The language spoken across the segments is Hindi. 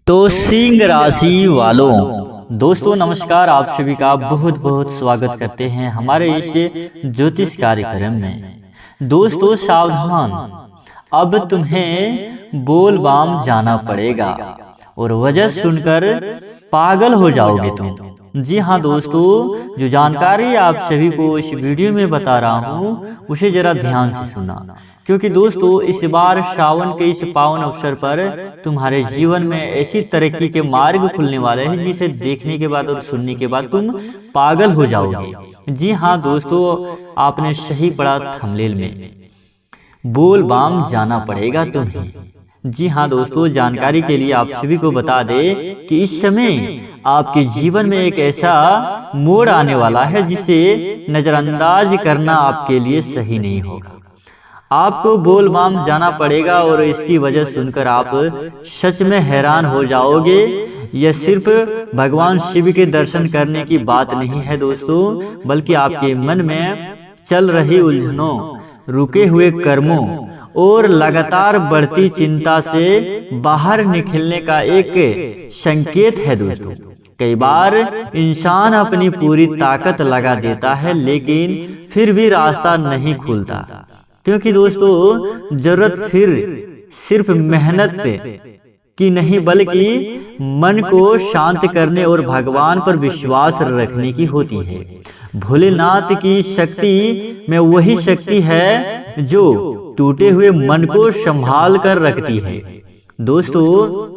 तो सिंह राशि वालों, दोस्तों नमस्कार। आप सभी का बहुत बहुत स्वागत करते हैं हमारे इस ज्योतिष कार्यक्रम में। दोस्तों सावधान, अब तुम्हें बोलबाम जाना पड़ेगा और वजह सुनकर पागल हो जाओगे तुम। जी हाँ दोस्तों, जो जानकारी आप सभी को इस वीडियो में बता रहा हूँ उसे जरा ध्यान से सुना, क्योंकि दोस्तों इस बार श्रावण के इस पावन अवसर पर तुम्हारे जीवन में ऐसी तरक्की के मार्ग खुलने वाले हैं जिसे देखने के बाद और सुनने के बाद तुम पागल हो जाओगे। जी हाँ दोस्तों, आपने सही पढ़ा थंबनेल में, बोलबाम जाना पड़ेगा तुम्हें। जी हाँ दोस्तों, जानकारी के लिए आप सभी को बता दे कि इस समय आपके जीवन में एक ऐसा मोड़ आने वाला है जिसे नजरअंदाज करना आपके लिए सही नहीं होगा। आपको बोलबाम जाना पड़ेगा और इसकी वजह सुनकर आप सच में हैरान हो जाओगे। यह सिर्फ भगवान शिव के दर्शन करने की बात नहीं है दोस्तों, बल्कि आपके मन में चल रही उलझनों, रुके हुए कर्मों और लगातार बढ़ती चिंता से बाहर निकलने का एक संकेत है दोस्तों। कई बार इंसान अपनी पूरी ताकत लगा देता है लेकिन फिर भी रास्ता नहीं खुलता, क्योंकि दोस्तों जरूरत फिर सिर्फ मेहनत की नहीं बल्कि मन को शांत करने और भगवान पर विश्वास रखने की होती है। भोलेनाथ की शक्ति में वही शक्ति है जो टूटे हुए मन को संभाल कर रखती है। दोस्तों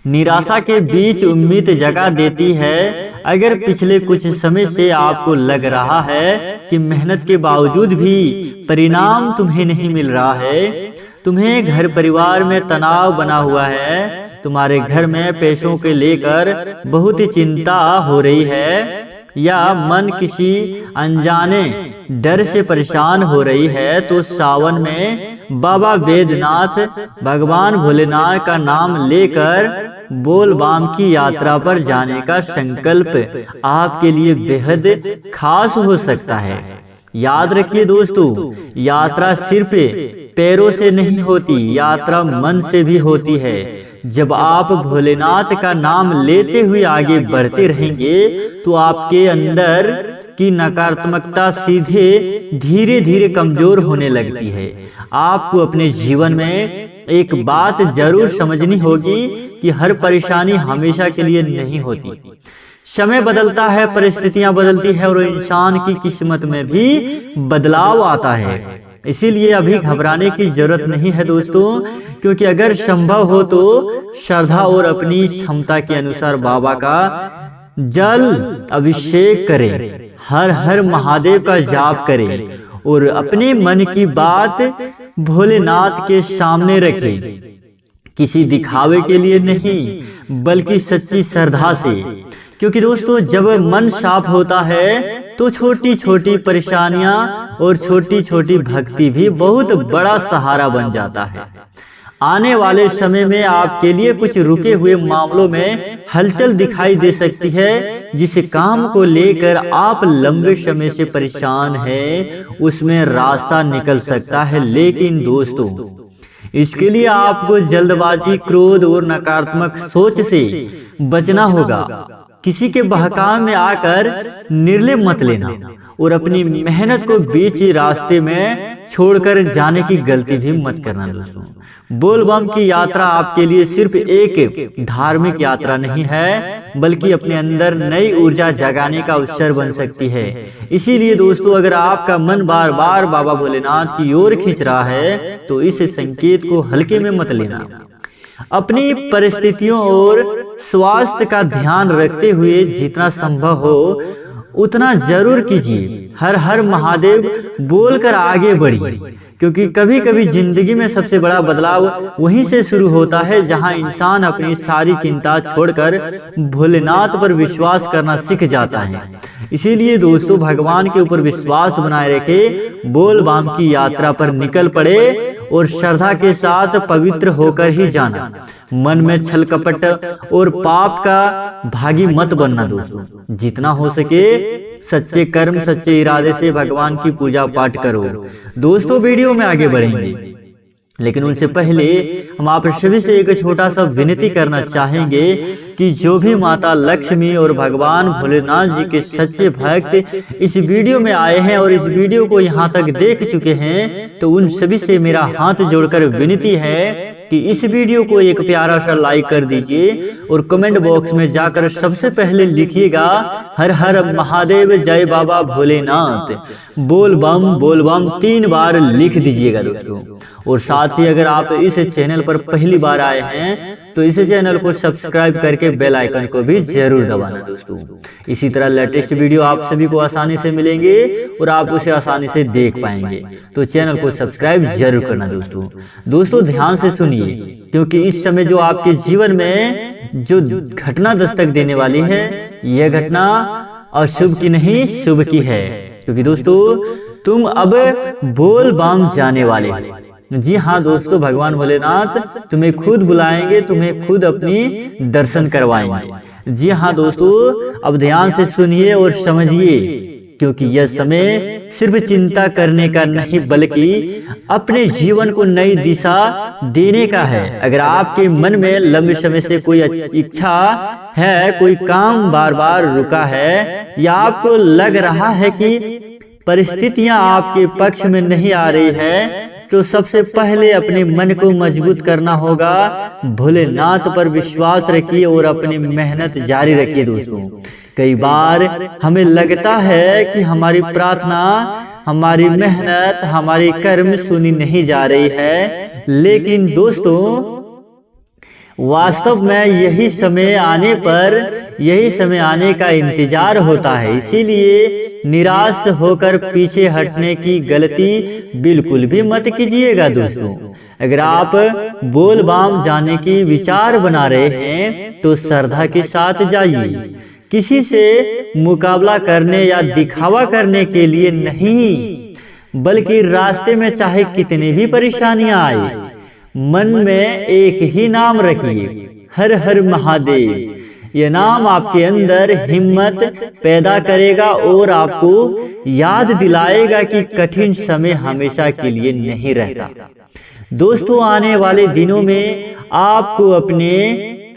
निराशा के बीच उम्मीद जगा देती है। अगर पिछले कुछ समय से आपको लग रहा है कि मेहनत के बावजूद भी परिणाम तुम्हें नहीं मिल रहा है, तुम्हें घर परिवार में तनाव बना हुआ है, तुम्हारे घर में पैसों के लेकर बहुत ही चिंता हो रही है, या मन किसी अनजाने डर से परेशान हो रही है, तो सावन में बाबा बैद्यनाथ भगवान भोलेनाथ का नाम लेकर बोलबाम की यात्रा पर जाने का संकल्प आपके लिए बेहद खास हो सकता है। याद रखिए दोस्तों, यात्रा सिर्फ पैरों से नहीं होती, यात्रा मन से भी होती है। जब आप भोलेनाथ का नाम लेते हुए आगे बढ़ते रहेंगे तो आपके अंदर की नकारात्मकता सीधे धीरे धीरे कमजोर होने लगती है। आपको अपने जीवन में एक बात जरूर समझनी होगी कि हर परेशानी हमेशा के लिए नहीं होती। समय बदलता है, परिस्थितियां बदलती है और इंसान की किस्मत में भी बदलाव आता है। इसीलिए अभी घबराने की जरूरत नहीं है दोस्तों, क्योंकि अगर संभव हो तो श्रद्धा और अपनी क्षमता के अनुसार बाबा का जल अभिषेक करें, हर हर महादेव का जाप करें और अपने मन की बात भोलेनाथ के सामने रखें, किसी दिखावे के लिए नहीं बल्कि सच्ची श्रद्धा से। क्योंकि दोस्तों जब मन साफ होता है तो छोटी छोटी परेशानियां और छोटी छोटी भक्ति भी बहुत बड़ा सहारा बन जाता है। आने वाले समय में आपके लिए कुछ रुके हुए मामलों में हलचल दिखाई दे सकती है। जिस काम को लेकर आप लंबे समय से परेशान हैं उसमें रास्ता निकल सकता है, लेकिन दोस्तों इसके लिए आपको जल्दबाजी, क्रोध और नकारात्मक सोच से बचना होगा। किसी के बहकावे में आकर निर्णय मत लेना और अपनी मेहनत को बीच रास्ते में छोड़कर जाने की गलती भी मत करना दोस्तों। बोलबम की यात्रा आपके लिए सिर्फ एक धार्मिक यात्रा नहीं है, बल्कि अपने अंदर नई ऊर्जा जगाने का अवसर बन सकती है। इसीलिए दोस्तों अगर आपका मन बार बार बाबा भोलेनाथ की ओर खींच रहा है तो इस संकेत को हल्के में मत लेना। अपनी परिस्थितियों और स्वास्थ्य का ध्यान रखते हुए जितना संभव हो उतना जरूर कीजिए। हर हर महादेव बोलकर आगे बढ़िए, क्योंकि कभी कभी जिंदगी में सबसे बड़ा बदलाव वहीं से शुरू होता है जहां इंसान अपनी सारी चिंता छोड़कर भोलेनाथ पर विश्वास करना सीख जाता है। इसीलिए दोस्तों भगवान के ऊपर विश्वास बनाए रखे, बोलबाम की यात्रा पर निकल पड़े और श्रद्धा के साथ पवित्र होकर ही जाना। मन में छल कपट और पाप का भागी मत बनना दोस्तों। जितना हो सके सच्चे कर्म, सच्चे इरादे से भगवान की पूजा पाठ करो। दोस्तों वीडियो में आगे बढ़ेंगे। लेकिन उनसे पहले हम आप सभी से एक छोटा सा विनती करना चाहेंगे कि जो भी माता लक्ष्मी और भगवान भोलेनाथ जी के सच्चे भक्त इस वीडियो में आए हैं और इस वीडियो को यहाँ तक देख चुके हैं, तो उन सभी से मेरा हाथ जोड़कर विनती है कि इस वीडियो को एक प्यारा सा लाइक कर दीजिए और कमेंट बॉक्स में जाकर सबसे पहले लिखिएगा हर हर महादेव, जय बाबा भोलेनाथ, बोल बम 3 बार लिख दीजिएगा दोस्तों। और साथ ही अगर आप इस चैनल पर पहली बार आए हैं तो इस चैनल को सब्सक्राइब करके बेल आइकन को भी जरूर दबाना दोस्तों। इसी तरह लेटेस्ट वीडियो आप सभी को आसानी से मिलेंगे और आप उसे आसानी से देख पाएंगे, तो चैनल को सब्सक्राइब जरूर करना दोस्तों। ध्यान से सुनिए, क्योंकि इस समय जो आपके जीवन में जो घटना दस्तक देने वाली है, यह घटना अशुभ की नहीं शुभ की है। क्योंकि दोस्तों तुम अब बोल बम जाने वाले हो। जी हाँ दोस्तों, भगवान भोलेनाथ तुम्हें खुद बुलाएंगे, तुम्हें खुद अपनी दर्शन करवाएंगे। जी हाँ दोस्तों, अब ध्यान से सुनिए और समझिए, क्योंकि यह समय सिर्फ चिंता करने का नहीं बल्कि अपने जीवन को नई दिशा देने का है। अगर आपके मन में लंबे समय से कोई इच्छा है, कोई काम बार बार रुका है, या आपको लग रहा है कि परिस्थितियां आपके पक्ष में नहीं आ रही है, तो सबसे पहले अपने मन को मजबूत करना होगा। भोलेनाथ पर विश्वास रखिए और अपनी मेहनत जारी रखिए दोस्तों। कई बार हमें लगता है कि हमारी प्रार्थना, हमारी मेहनत, हमारी कर्म सुनी नहीं जा रही है, लेकिन दोस्तों वास्तव में यही समय आने का इंतजार होता है। इसीलिए निराश होकर पीछे हटने की गलती बिल्कुल भी मत कीजिएगा दोस्तों। अगर आप बोल बम जाने की विचार बना रहे हैं तो श्रद्धा के साथ जाइए, किसी से मुकाबला करने या दिखावा करने के लिए नहीं, बल्कि रास्ते में चाहे कितनी भी परेशानियां आए, मन में एक ही नाम रखिए, हर हर महादेव। यह नाम आपके अंदर हिम्मत पैदा करेगा और आपको याद दिलाएगा कि कठिन समय हमेशा के लिए नहीं रहता। दोस्तों आने वाले दिनों में आपको अपने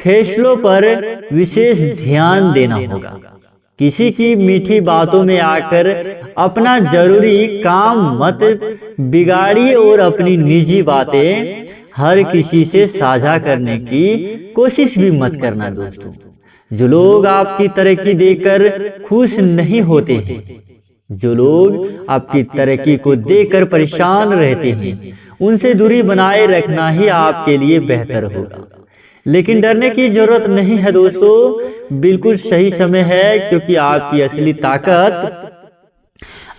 फैसलों पर विशेष ध्यान देना होगा। किसी की मीठी बातों में आकर अपना जरूरी काम मत बिगाड़िए और अपनी निजी बातें हर किसी से साझा करने की कोशिश भी मत करना दोस्तों। जो लोग आपकी तरक्की देखकर खुश नहीं होते हैं, जो लोग आपकी तरक्की को देखकर परेशान रहते हैं, उनसे दूरी बनाए रखना ही आपके लिए बेहतर होगा। लेकिन डरने की जरूरत नहीं है दोस्तों, बिल्कुल सही समय है, क्योंकि आपकी असली ताकत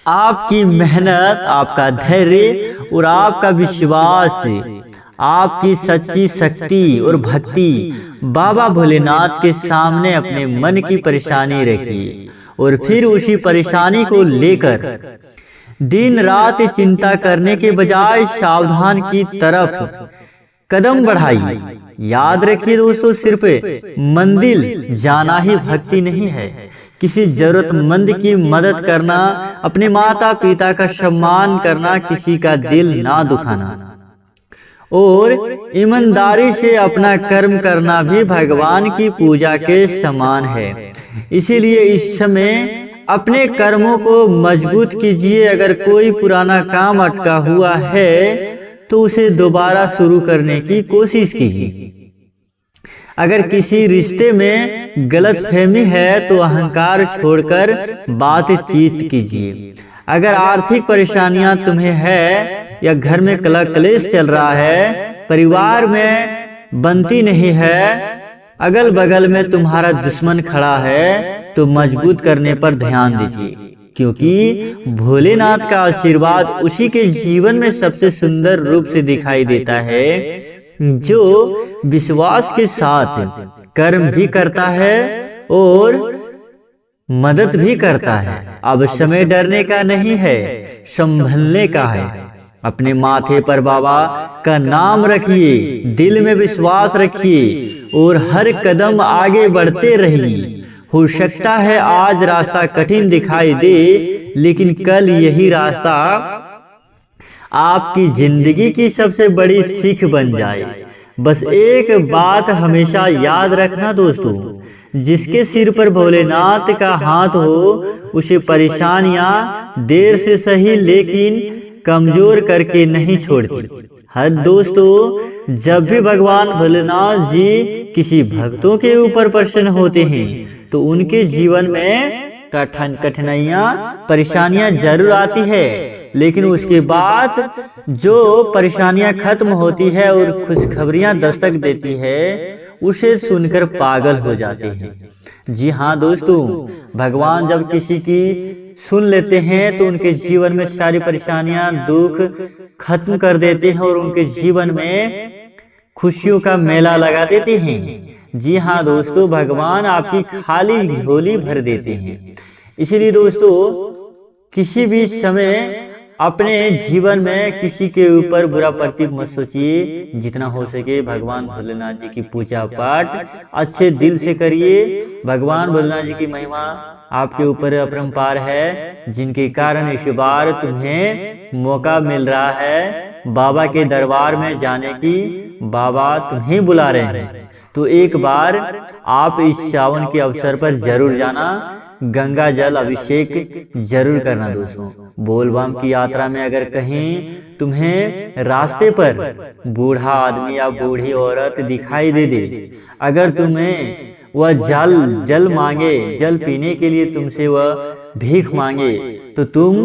आपकी मेहनत, आपका धैर्य और आपका विश्वास, आपकी सच्ची शक्ति और भक्ति। बाबा भोलेनाथ के सामने अपने मन की परेशानी रखिए और फिर उसी परेशानी को लेकर दिन रात चिंता करने के बजाय सावधान की तरफ कदम बढ़ाइए। याद रखिए दोस्तों, सिर्फ मंदिर जाना ही भक्ति नहीं है। किसी जरूरतमंद की मदद करना, अपने माता पिता का सम्मान करना, किसी का दिल ना दुखाना और ईमानदारी से अपना कर्म करना भी भगवान की पूजा के समान है। इसीलिए इस समय अपने कर्मों को मजबूत कीजिए। अगर कोई पुराना काम अटका हुआ है तो उसे दोबारा शुरू करने की कोशिश कीजिए। अगर किसी रिश्ते में गलतफहमी है तो अहंकार छोड़कर बातचीत कीजिए। अगर आर्थिक परेशानियां तुम्हें है या घर में कलह-क्लेश चल रहा है, परिवार में बनती नहीं है, अगल बगल में तुम्हारा दुश्मन खड़ा है, तो मजबूत करने पर ध्यान दीजिए, क्योंकि भोलेनाथ का आशीर्वाद उसी के जीवन में सबसे सुंदर रूप से दिखाई देता है, जो विश्वास के साथ कर्म भी करता है और मदद भी करता है। अब समय डरने का नहीं है, संभलने का है। अपने माथे पर बाबा का नाम रखिए, दिल में विश्वास रखिए और हर कदम आगे बढ़ते रहिए। हो सकता है आज रास्ता कठिन दिखाई दे, लेकिन कल यही रास्ता आपकी जिंदगी की सबसे बड़ी सीख बन जाए। बस एक बात हमेशा याद रखना दोस्तों, जिसके सिर पर भोलेनाथ का हाथ हो उसे परेशानियां देर से सही लेकिन कमजोर करके नहीं छोड़ती। हर दोस्तों, जब भी भगवान भोलेनाथ जी किसी भक्तों के ऊपर प्रसन्न होते हैं तो उनके जीवन में कठिनाइयां परेशानियां जरूर आती है, लेकिन उसके बाद जो परेशानियां खत्म होती है और खुशखबरियां दस्तक देती है उसे सुनकर पागल हो जाते हैं। जी हाँ दोस्तों, भगवान जब किसी की सुन लेते हैं तो उनके जीवन में सारी परेशानियां दुख खत्म कर देते हैं और उनके जीवन में खुशियों का मेला लगा देते हैं। जी हाँ दोस्तों, भगवान आपकी खाली झोली भर देते हैं। इसीलिए दोस्तों, किसी भी समय अपने जीवन में किसी के ऊपर बुरा प्रतीक मत सोचिए। जितना हो सके भगवान भोलेनाथ जी की पूजा पाठ अच्छे दिल से करिए। भगवान भोलेनाथ जी की महिमा आपके ऊपर अपरंपार है, जिनके कारण इस बार तुम्हें मौका मिल रहा है बाबा के दरबार में जाने की। बाबा तुम्हें बुला रहे हैं, तो एक बार आप इस सावन के अवसर पर जरूर जाना, गंगा जल अभिषेक जरूर करना दोस्तों। बोलबम की यात्रा में अगर कहीं तुम्हें रास्ते पर बूढ़ा आदमी या बूढ़ी औरत दिखाई दे, अगर तुम्हें वह जल मांगे, जल पीने के लिए तुमसे वह भीख मांगे, तो तुम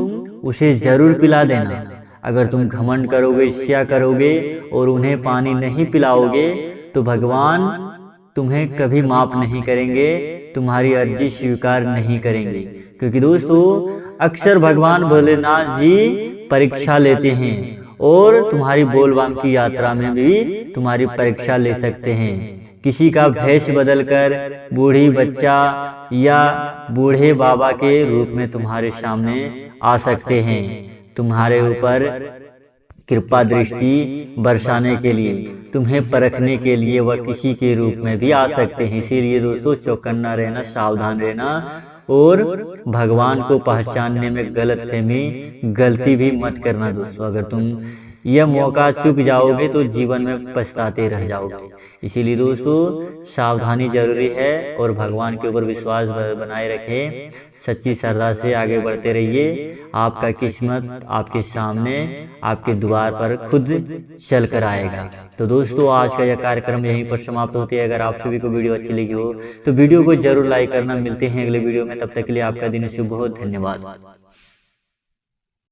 उसे जरूर पिला देना। अगर तुम घमंड करोगे, ईर्ष्या करोगे और उन्हें पानी नहीं पिलाओगे तो भगवान तुम्हें कभी माफ नहीं करेंगे, तुम्हारी अर्जी स्वीकार नहीं करेंगे। क्योंकि दोस्तों, अक्सर भगवान भोलेनाथ जी परीक्षा लेते हैं और तुम्हारी बोलबम की यात्रा में भी तुम्हारी परीक्षा ले सकते हैं। किसी का भेष बदलकर बूढ़ी बच्चा या बूढ़े बाबा के रूप में तुम्हारे सामने आ सकते हैं, तुम्हारे ऊपर कृपा दृष्टि बरसाने के लिए, तुम्हें परखने के लिए वह किसी के रूप में भी आ सकते हैं। इसीलिए दोस्तों, चौकन्ना रहना, सावधान रहना और भगवान को पहचानने में गलती भी मत करना दोस्तों। अगर तुम यह मौका चूक जाओगे तो जीवन में पछताते रह जाओगे। इसीलिए दोस्तों, सावधानी जरूरी है और भगवान के ऊपर विश्वास बनाए रखें। सच्ची श्रद्धा से आगे बढ़ते रहिए। आपका किस्मत आपके सामने, आपके द्वार पर खुद चल कर आएगा। तो दोस्तों, आज का यह कार्यक्रम यहीं पर समाप्त होती है। अगर आप सभी को वीडियो अच्छी लगी हो तो वीडियो को जरूर लाइक करना। मिलते हैं अगले वीडियो में, तब तक के लिए आपका दिन शुभ हो। धन्यवाद।